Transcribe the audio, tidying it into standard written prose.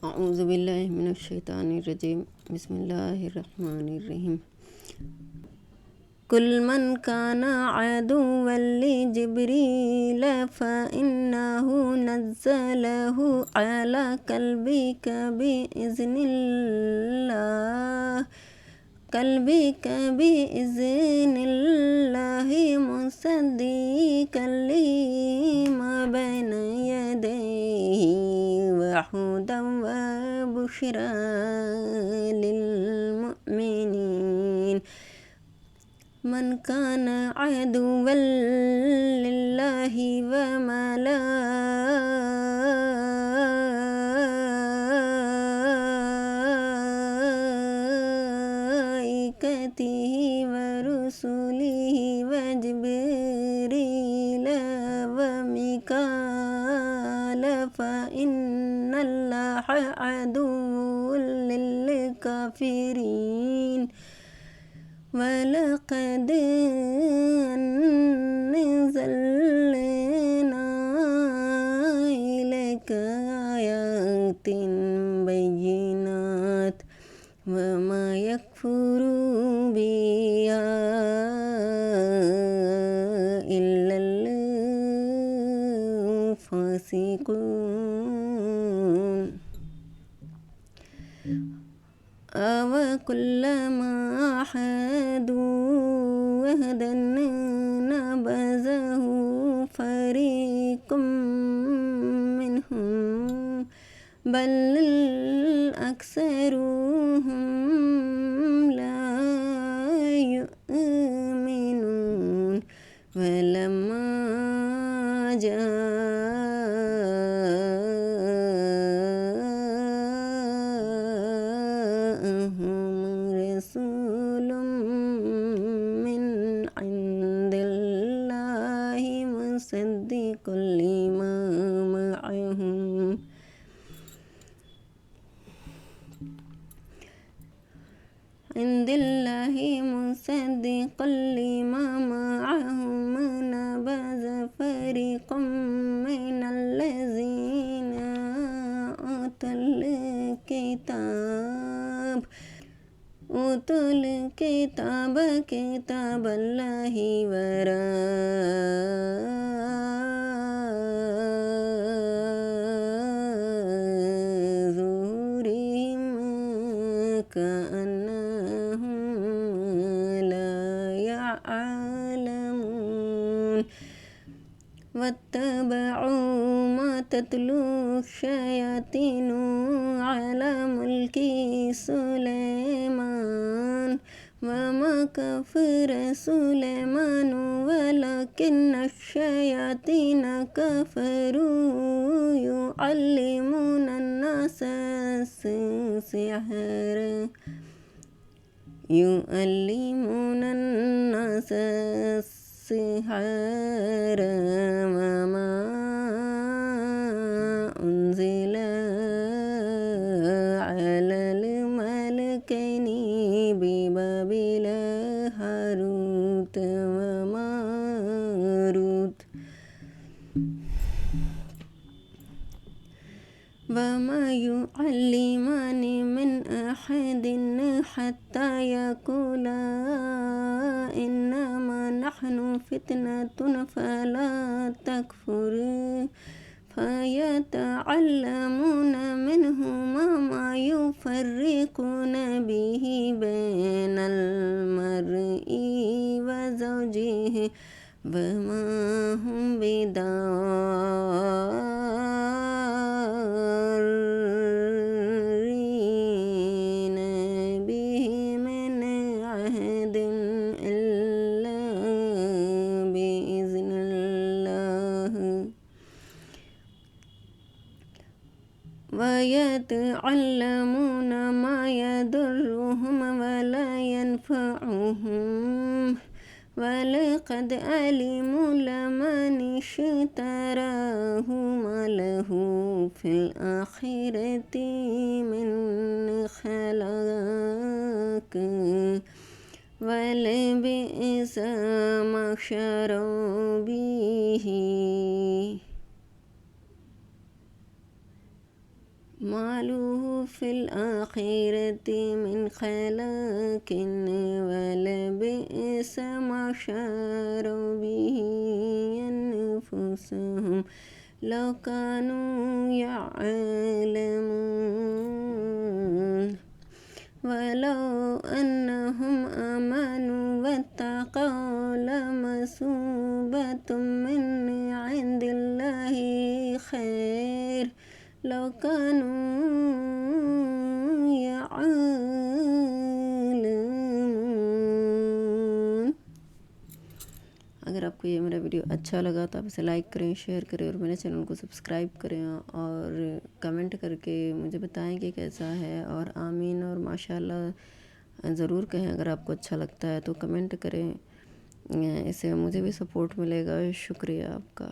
أعوذ بالله من الشيطان الرجيم. بسم الله الرحمن الرحيم. كل من كان عدوا لجبريل فإنه نزله على قلبك بإذن الله مصدقا لما بين يديه وهدى وبشرى للمؤمنين. من كان عدوا لله وملائكته ورسله وجبريل وميكال فإن الله عدو للكافرين. ولقد أنزلنا إليك آيات بينات وما يكفر بها إلا الفاسقون. أوكلما عاهدوا عهدا نبذه فريق منهم بل أكثرهم لا يؤمنون. ولما رسول من عند الله مصدق لما معهم نبذ فريق من الذين أوتوا الكتاب كتاب الله وراء ظهورهم كأنهم لا يعلمون. واتبعوا ما تتلو الشياطين على ملك سليمان وما كفر سليمان ولكن الشياطين كفروا يعلمون الناس السحر وما أنزل على الملكين ببابل هاروت وماروت وما يعلمان من أحد حتى يقولا إنما نحن فتنة فلا تكفر فيتعلمون منهما ما يفرقون به بين المرء وزوجه وما هم بضارين به من أحد إلا بإذن الله. ويتعلمون ما يضرهم ولا ينفعهم ولقد علموا لمن اشتراه ما له في الآخرة من خلاق ولبئس ما شروا به मालूहु फिल आखिरति मिन खलाकिन वलबिअस मा शरू बिही अनफुसहुम लौ कानू यअलमून वलौ अन्नहुम आमनू वत्तक़ौ लमसूबतुम मिन इंदिल्लाहि खैर लौ कानू यअलमून। अगर आपको ये मेरा वीडियो अच्छा लगा तो आप इसे लाइक करें, शेयर करें और मेरे चैनल को सब्सक्राइब करें और कमेंट करके मुझे बताएं कि कैसा है। और आमीन और माशाल्लाह ज़रूर कहें। अगर आपको अच्छा लगता है तो कमेंट करें, इससे मुझे भी सपोर्ट मिलेगा। शुक्रिया आपका।